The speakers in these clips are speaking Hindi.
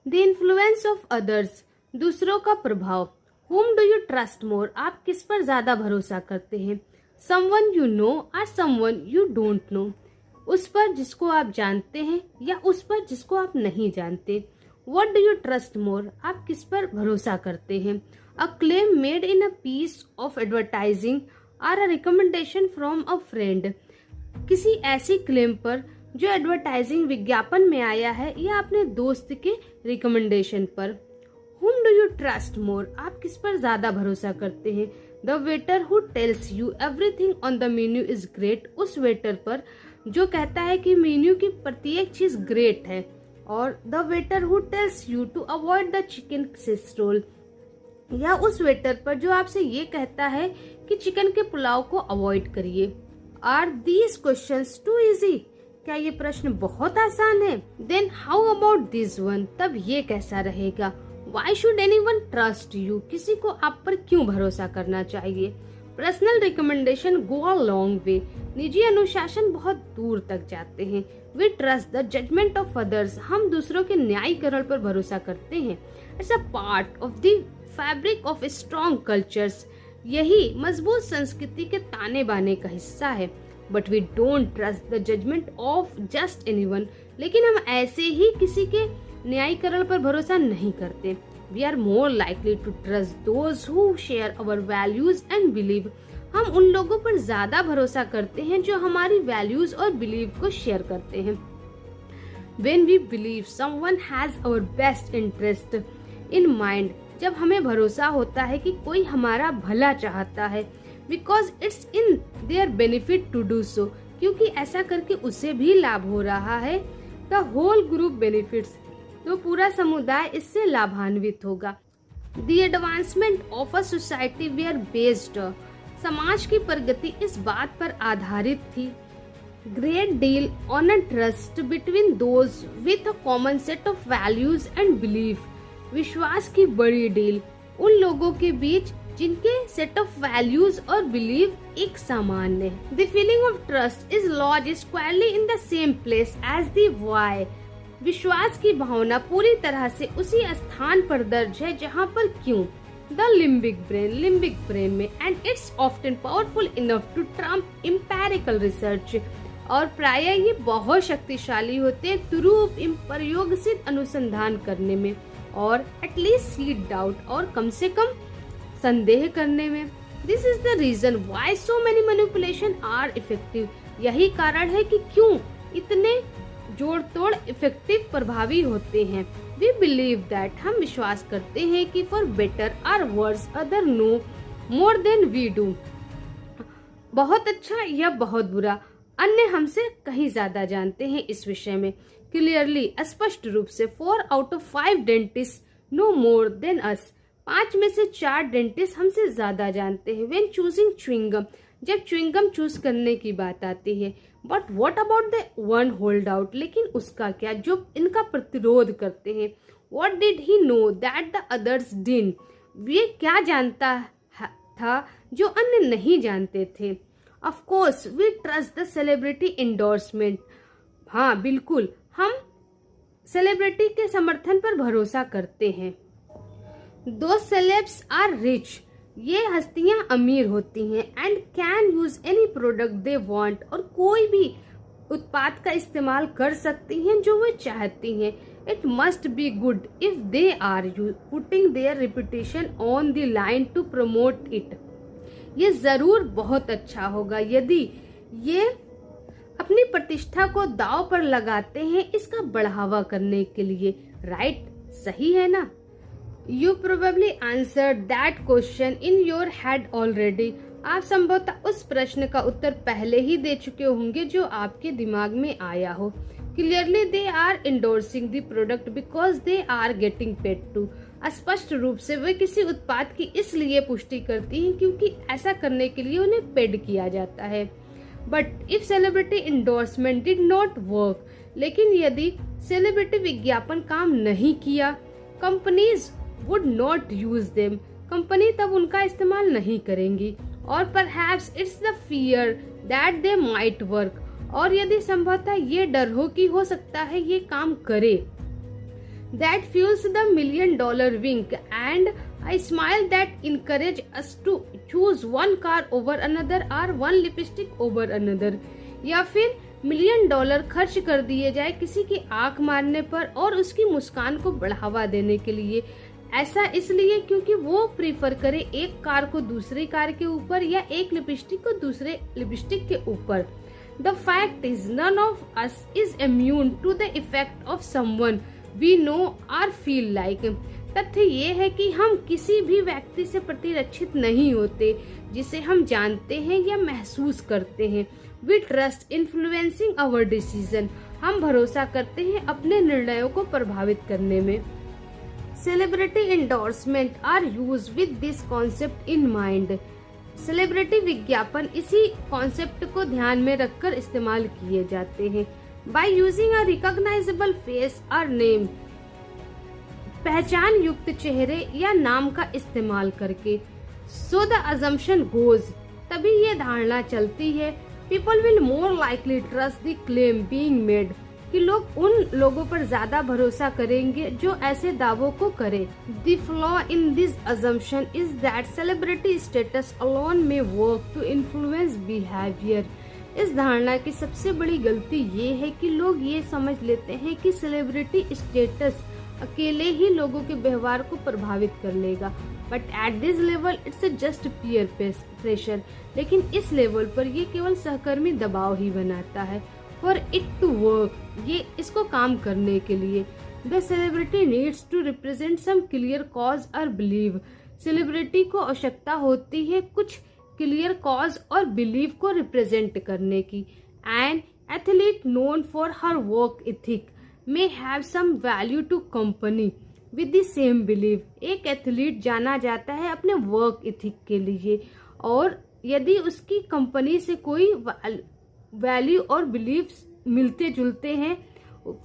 द इन्फ्लुएंस ऑफ अदर्स, दूसरों का प्रभाव। Whom do you trust more, आप किस पर ज्यादा भरोसा करते हैं? Someone you know or someone you don't know, उस पर जिसको आप जानते हैं या उस पर जिसको आप नहीं जानते। What do you trust more, आप किस पर भरोसा करते हैं? A claim made in a piece of advertising or a recommendation from a friend, किसी ऐसी क्लेम पर जो एडवर्टाइजिंग विज्ञापन में आया है या अपने दोस्त के रिकमेंडेशन पर। Whom do you trust more, आप किस पर ज्यादा भरोसा करते हैं? The waiter who tells you everything on the menu is great, उस वेटर पर जो कहता है कि मेन्यू की प्रत्येक चीज ग्रेट है। और The waiter who tells you to avoid the chicken casserole, या उस वेटर पर जो आपसे ये कहता है कि चिकन के पुलाव को अवॉइड करिए। Are these questions too easy, क्या ये प्रश्न बहुत आसान है? Then how about this one, तब ये कैसा रहेगा? Why should anyone trust you, किसी को आप पर क्यों भरोसा करना चाहिए? Personal recommendation go a long way, निजी अनुशासन बहुत दूर तक जाते हैं। We trust the judgment of others, हम दूसरों के न्यायीकरण पर भरोसा करते हैं। It's a part of the fabric of strong cultures, यही मजबूत संस्कृति के ताने बाने का हिस्सा है। But we don't trust the judgment of just anyone, लेकिन हम ऐसे ही किसी के न्यायीकरण पर भरोसा नहीं करते। We are more likely to trust those who share our values and believe, हम उन लोगों पर ज्यादा भरोसा करते हैं जो हमारी वैल्यूज और बिलीव को शेयर करते हैं। When we believe someone has our best interest in mind, जब हमें भरोसा होता है कि कोई हमारा भला चाहता है, because it's in their benefit to do so, क्योंकि ऐसा करके उसे भी लाभ हो रहा है। The whole group benefits, तो पूरा समुदाय इससे लाभान्वित होगा। The advancement of a society were based, समाज की प्रगति इस बात पर आधारित थी। Great deal on a trust between those with a common set of values and belief, विश्वास की बड़ी डील उन लोगों के बीच जिनके सेट ऑफ वैल्यूज और बिलीव एक समान है। The feeling of trust is lodged squarely in the same place as the why, विश्वास की भावना पूरी तरह से उसी स्थान पर दर्ज है जहाँ पर क्यों। द लिम्बिक ब्रेन में, and it's often powerful enough to trump empirical research, और प्राय ये बहुत शक्तिशाली होते हैं तुरूप प्रयोग सिद्ध अनुसंधान करने में, और एटलीस्ट सीड डाउट, और कम से कम संदेह करने में। This is the reason why so many manipulation are effective, यही कारण है कि क्यों इतने जोड़ तोड़ इफेक्टिव प्रभावी होते हैं। वी बिलीव दैट, हम विश्वास करते हैं कि फॉर बेटर और worse other no more than we do, बहुत अच्छा या बहुत बुरा अन्य हमसे कहीं ज्यादा जानते हैं इस विषय में। क्लियरली, स्पष्ट रूप से, 4 out of 5 dentist know more than us, 5 में से 4 डेंटिस्ट हमसे ज्यादा जानते हैं। व्हेन चूजिंग च्युइंगम, जब च्युइंगम चूज करने की बात आती है। But what about the one hold out, लेकिन उसका क्या जो इनका प्रतिरोध करते हैं। What did he know that the others didn't, वे क्या जानता था जो अन्य नहीं जानते थे। Of course we trust the celebrity endorsement, हाँ बिल्कुल, हम सेलिब्रिटी के समर्थन पर भरोसा करते हैं। दो सेलेब्स आर रिच, ये हस्तियां अमीर होती हैं, and can use any product they want, और कोई भी उत्पाद का इस्तेमाल कर सकती हैं जो वे चाहती हैं। It must be good if they are putting their reputation on the line to promote it, ये जरूर बहुत अच्छा होगा यदि ये अपनी प्रतिष्ठा को दांव पर लगाते हैं इसका बढ़ावा करने के लिए। राइट, सही है ना? You probably answer that question in your head already, आप संभवतः उस प्रश्न का उत्तर पहले ही दे चुके होंगे जो आपके दिमाग में आया हो। Clearly they are endorsing the product because they are getting paid to, स्पष्ट रूप से वे किसी उत्पाद की इसलिए पुष्टि करती हैं क्योंकि ऐसा करने के लिए उन्हें पेड किया जाता है। But if celebrity endorsement did not work, लेकिन यदि सेलिब्रिटी विज्ञापन काम नहीं किया, companies would not use them, company तब उनका इस्तेमाल नहीं करेंगी। और perhaps it's the fear that they might work, और यदि संभवतः ये डर हो कि हो सकता है ये काम करे। that fuels the $1 million wink, and a smile that encourages us to choose one car over another or one lipstick over another. या फिर $1 million खर्च कर दिए जाए किसी की आंख मारने पर और उसकी मुस्कान को बढ़ावा देने के लिए। ऐसा इसलिए क्योंकि वो प्रीफर करे एक कार को दूसरी कार के ऊपर या एक लिपस्टिक को दूसरे लिपस्टिक के ऊपर। The fact is none of us is immune to the effect of someone we know or feel like. तथ्य ये है कि हम किसी भी व्यक्ति से प्रतिरक्षित नहीं होते जिसे हम जानते हैं या महसूस करते हैं। We trust influencing our decision. हम भरोसा करते हैं अपने निर्णयों को प्रभावित करने में। Celebrity endorsement are used with this concept in mind. Celebrity विज्ञापन इसी कॉन्सेप्ट को ध्यान में रखकर इस्तेमाल किए जाते हैं। By using a recognisable face और नेम, पहचान युक्त चेहरे या नाम का इस्तेमाल करके। सो द अजम्पशन गोज, तभी ये धारणा चलती है, people will more likely trust the claim being made, कि लोग उन लोगों पर ज्यादा भरोसा करेंगे जो ऐसे दावों को करें। The flaw in this assumption is that celebrity status alone may work to influence behavior. इस धारणा की सबसे बड़ी गलती ये है कि लोग ये समझ लेते हैं कि सेलिब्रिटी स्टेटस अकेले ही लोगों के व्यवहार को प्रभावित कर लेगा। But at this level it's just peer pressure, लेकिन इस लेवल पर ये केवल सहकर्मी दबाव ही बनाता है। For it to work, ये इसको काम करने के लिए the celebrity needs to represent some clear cause or belief. Celebrity को आवश्यकता होती है कुछ क्लियर कॉज और बिलीव को रिप्रेजेंट करने की। An athlete known for her work ethic may have some value to company with the same belief. एक एथलीट जाना जाता है अपने वर्क इथिक के लिए, और यदि उसकी कंपनी से कोई वैल्यू और बिलीव्स मिलते जुलते हैं,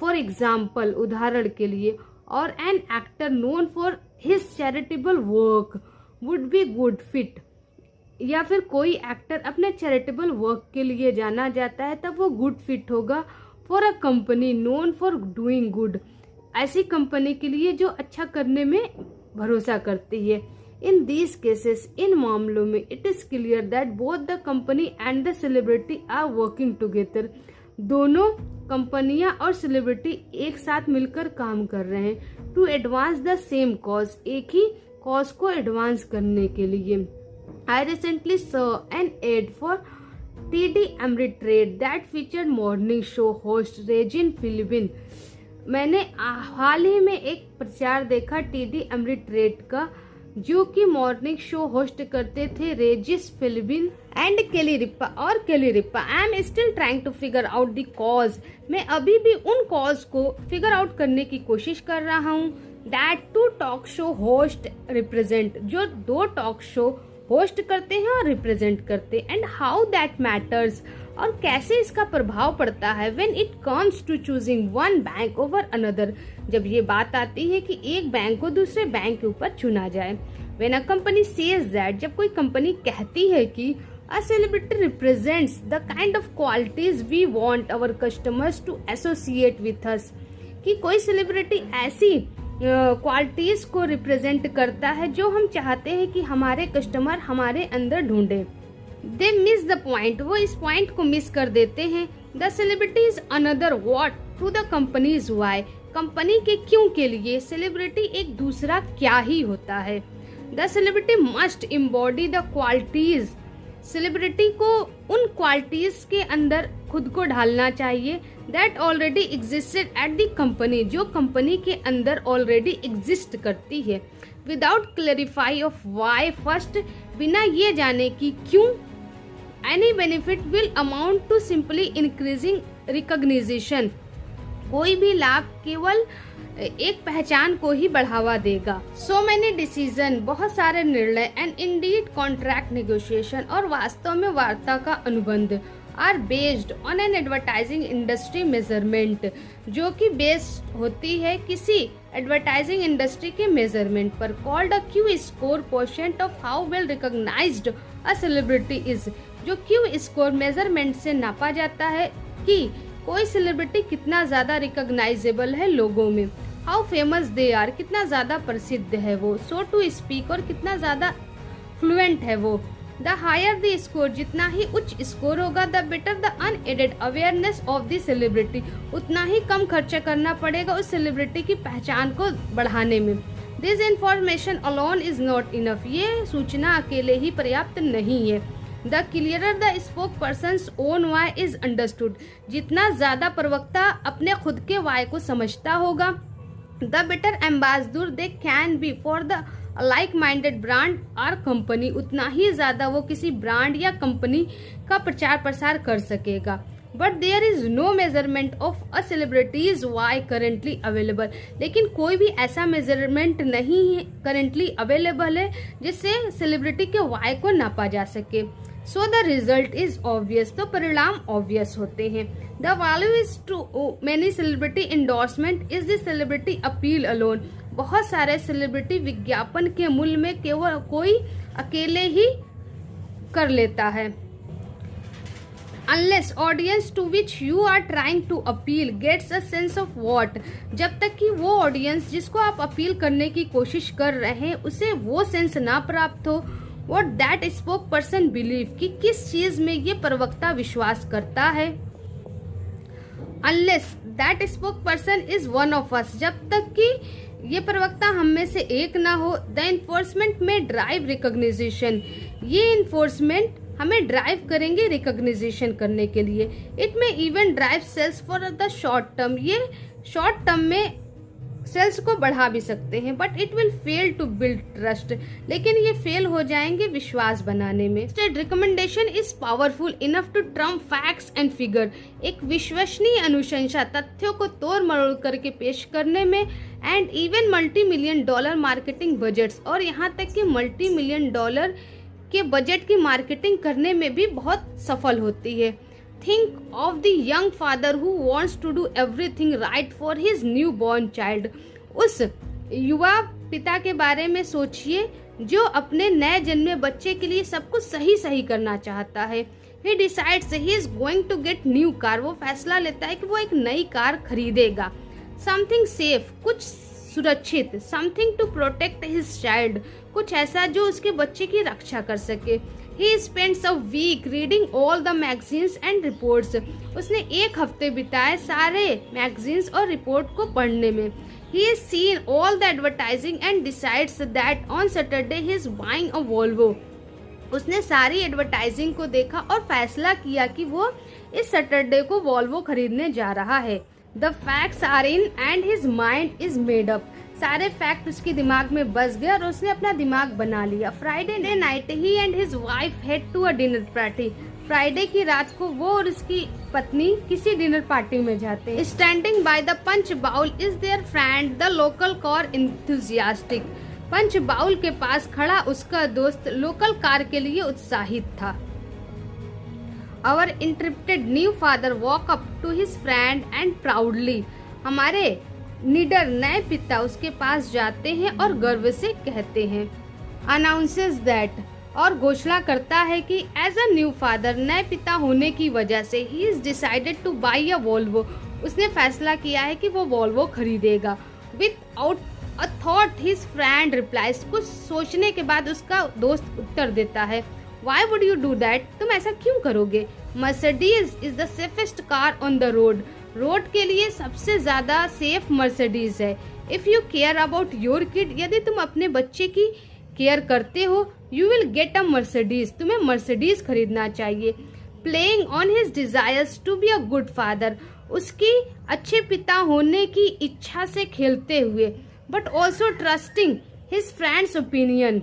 फॉर एग्जाम्पल उदाहरण के लिए, और an actor known for his charitable work would be good fit, या फिर कोई एक्टर अपने चैरिटेबल वर्क के लिए जाना जाता है तब वो गुड फिट होगा for a company known for doing good, ऐसी कंपनी के लिए जो अच्छा करने में भरोसा करती है। इन दीज केसेस, इन मामलों में it is clear that both the company and the celebrity are working together. दोनों कंपनियां और सेलिब्रिटी एक साथ मिलकर काम कर रहे हैं to advance the same cause, एक ही कॉज को एडवांस करने के लिए। I recently saw an ad for TD Ameritrade that featured morning show host Regis Philbin. मैंने हाल ही में एक प्रचार देखा TD Ameritrade का, जो कि मॉर्निंग शो होस्ट करते थे रेजिस Philbin and Kelly Ripa. I am still trying to figure out the cause, मैं अभी भी उन कॉज को फिगर आउट करने की कोशिश कर रहा हूँ। That two talk show host represent, जो दो टॉक शो होस्ट करते हैं और रिप्रेजेंट करते, एंड हाउ दैट मैटर्स, और कैसे इसका प्रभाव पड़ता है when it comes to choosing one bank over another, जब ये बात आती है कि एक बैंक को दूसरे बैंक के ऊपर चुना जाए। When a company says that, जब कोई कंपनी कहती है कि a celebrity represents the kind of qualities we want our customers to associate with us, कि कोई सेलिब्रिटी ऐसी क्वालिटीज को रिप्रेजेंट करता है जो हम चाहते हैं कि हमारे कस्टमर हमारे अंदर ढूंढे। दे मिस द पॉइंट, वो इस पॉइंट को मिस कर देते हैं। The celebrity is another what to the company's why, company के क्यों के लिए सेलिब्रिटी एक दूसरा क्या ही होता है। The celebrity must embody the qualities, celebrity को उन क्वालिटीज के अंदर खुद को ढालना चाहिए that already existed at the company, जो कंपनी के अंदर ऑलरेडी एग्जिस्ट करती है। Without clarify of why first, बिना ये जाने कि क्यों, any benefit will amount to simply increasing recognition, कोई भी लाभ केवल एक पहचान को ही बढ़ावा देगा। सो मैनी डिसीजन, बहुत सारे निर्णय, एंड इंडीड कॉन्ट्रैक्ट नेगोशिएशन, और वास्तव में वार्ता का अनुबंध, are based on an advertising industry measurement, जो कि बेस्ड होती है किसी एडवर्टाइजिंग इंडस्ट्री के मेजरमेंट पर, called a Q score quotient of how well recognized a celebrity is, जो क्यू स्कोर मेजरमेंट से नापा जाता है कि कोई सेलिब्रिटी कितना ज्यादा रिकॉग्नाइजेबल है लोगों में। हाउ फेमस दे आर, कितना ज़्यादा प्रसिद्ध है वो, सो टू स्पीक, और कितना ज़्यादा फ्लुएंट है वो। द हायर द स्कोर, जितना ही उच्च स्कोर होगा, the better the unaided awareness of the celebrity, उतना ही कम खर्चा करना पड़ेगा उस सेलिब्रिटी की पहचान को बढ़ाने में। This information alone is not enough, ये सूचना अकेले ही पर्याप्त नहीं है। The clearer the spoke persons own why is understood, जितना ज्यादा प्रवक्ता अपने खुद के वाई को समझता होगा, the better ambassador they can be for the like minded brand और कंपनी, उतना ही ज्यादा वो किसी ब्रांड या कंपनी का प्रचार प्रसार कर सकेगा। But there is no measurement of a celebrity's why currently available, लेकिन कोई भी ऐसा मेजरमेंट नहीं है करेंटली अवेलेबल है जिससे सेलिब्रिटी के वाई को नापा जा सके। So the result is obvious, तो परिणाम ऑब्वियस होते हैं। The value is to many celebrity endorsement is the celebrity appeal alone, बहुत सारे सेलिब्रिटी विज्ञापन के मूल्य में केवल कोई अकेले ही कर लेता है। Unless audience to which you are trying to appeal gets a sense of what, जब तक कि वो ऑडियंस जिसको आप अपील करने की कोशिश कर रहे हैं उसे वो सेंस ना प्राप्त हो, what that spoke person believe, कि किस चीज में ये प्रवक्ता विश्वास करता है। Unless that spoke person is one of us, जब तक कि ये प्रवक्ता हम में से एक ना हो, the enforcement में ड्राइव रिकॉग्निशन, ये इन्फोर्समेंट हमें ड्राइव करेंगे रिकॉग्निशन करने के लिए। It may even drive sales for the short term, ये शॉर्ट टर्म में सेल्स को बढ़ा भी सकते हैं, but it will fail to build trust, लेकिन ये फेल हो जाएंगे विश्वास बनाने में। State recommendation is powerful enough to trump facts and figure, एक विश्वसनीय अनुशंसा तथ्यों को तोड़ मरोड़ करके पेश करने में, and even $multi-million marketing budgets, और यहाँ तक कि $multi-million के बजट की मार्केटिंग करने में भी बहुत सफल होती है। Think of the young father who wants to do everything right for his new born child, उस युवा पिता के बारे में सोचिए जो अपने नए जन्मे बच्चे के लिए सब कुछ सही सही करना चाहता है। He decides he is going to get new car, वो फैसला लेता है कि वो एक नई कार खरीदेगा। समथिंग सेफ, कुछ सुरक्षित, something to protect his child, कुछ ऐसा जो उसके बच्चे की रक्षा कर सके। He spends a week reading all the magazines and reports, उसने एक हफ्ते बिताए सारे मैगजीन्स और रिपोर्ट को पढ़ने में। He is seen all the advertising and decides that on Saturday he is buying a Volvo, उसने सारी एडवर्टाइजिंग को देखा और फैसला किया कि वो इस सैटरडे को वोल्वो खरीदने जा रहा है। The facts are in and his mind is made up, सारे फैक्ट उसके दिमाग में बस गए और उसने अपना दिमाग बना लिया। Friday night he and his wife head to a dinner party, Friday की रात को वो और उसकी पत्नी किसी डिनर पार्टी में जाते हैं। Standing by the punch bowl is their friend the local car enthusiastic, punch bowl के पास खड़ा उसका दोस्त लोकल कार के लिए उत्साहित था। Our interrupted new father walk up to his friend and proudly, हमारे निडर नए पिता उसके पास जाते हैं और गर्व से कहते हैं, announces that, और घोषणा करता है कि एज अ न्यू फादर, नए पिता होने की वजह से he is decided to buy a Volvo, उसने फैसला किया है कि वो वोल्वो खरीदेगा। Without a thought his friend replies, कुछ सोचने के बाद उसका दोस्त उत्तर देता है, Why would you do that? तुम ऐसा क्यों करोगे? Mercedes is the safest car on the road. Road के लिए सबसे ज्यादा सेफ मर्सिडीज है। If you care about your kid, यदि तुम अपने बच्चे की केयर करते हो, you will get a Mercedes, तुम्हें मर्सिडीज खरीदना चाहिए। Playing on his desires to be a good father, उसकी अच्छे पिता होने की इच्छा से खेलते हुए, but also trusting his friend's opinion,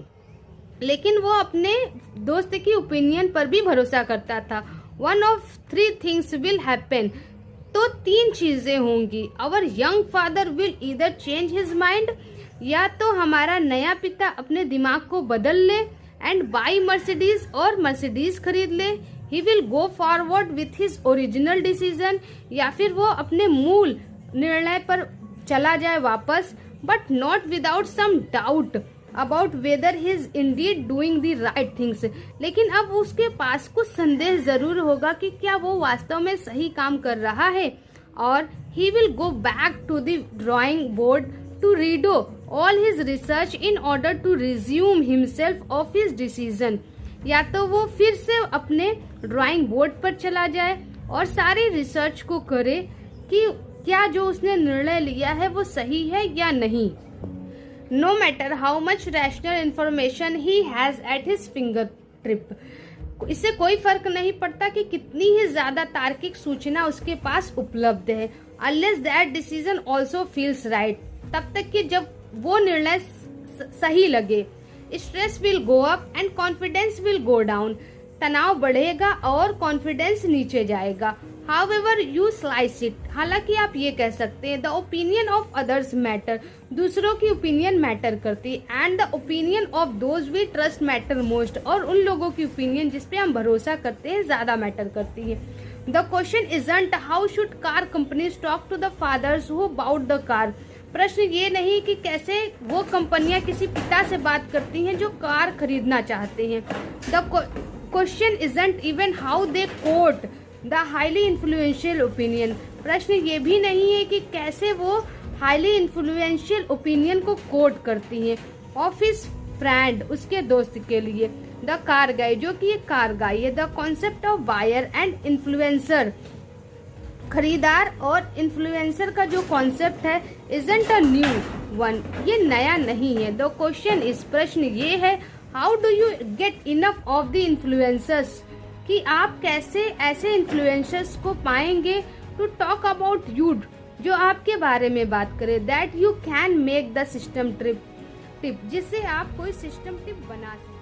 लेकिन वो अपने दोस्त की ओपिनियन पर भी भरोसा करता था। One of three things will happen, तो 3 चीजें होंगी। Our young father will either change his mind, या तो हमारा नया पिता अपने दिमाग को बदल ले and buy Mercedes, और मर्सिडीज खरीद ले। He will go forward with his original decision, या फिर वो अपने मूल निर्णय पर चला जाए वापस, but not without some doubt about whether he is indeed doing the right things, लेकिन अब उसके पास कुछ संदेह जरूर होगा कि क्या वो वास्तव में सही काम कर रहा है और he will go back to the drawing board to redo all his research in order to resume himself of his decision. या तो वो फिर से अपने ड्राइंग बोर्ड पर चला जाए और सारी रिसर्च को करे कि क्या जो उसने निर्णय लिया है वो सही है या नहीं. No matter how much rational information he has at his fingertip. इससे कोई फर्क नहीं पड़ता कि कितनी ही ज्यादा तार्किक सूचना उसके पास उपलब्ध है. Unless that decision also feels right. तब तक कि जब वो निर्णय सही लगे. Stress will go up and confidence will go down. तनाव बढ़ेगा और कॉन्फिडेंस नीचे जाएगा. However you slice it. हालांकि आप ये कह सकते हैं the opinion of others matter. दूसरों की ओपिनियन मैटर करती and the opinion of those we trust matter most. और उन लोगों की ओपिनियन जिस पे हम भरोसा करते हैं ज्यादा मैटर करती है. The question isn't how should car companies talk to the fathers who bought the car. प्रश्न ये नहीं कि कैसे वो कंपनियां किसी पिता से बात करती हैं जो कार खरीदना चाहते हैं. The question isn't even how they quote the highly influential opinion. प्रश्न ये भी नहीं है कि कैसे वो highly influential opinion को कोट करती हैं. ऑफिस फ्रेंड उसके दोस्त के लिए. द कार गाय जो कि एक कार गाय है. The concept of buyer and influencer खरीदार और इन्फ्लुएंसर का जो कॉन्सेप्ट है isn't a new one. ये नया नहीं है. द क्वेश्चन इस प्रश्न ये है how do you get enough of the influencers कि आप कैसे ऐसे इन्फ्लुएंसर्स को पाएंगे टू टॉक अबाउट यू जो आपके बारे में बात करे. That you can make the system tip जिससे आप कोई सिस्टम टिप बना सकें.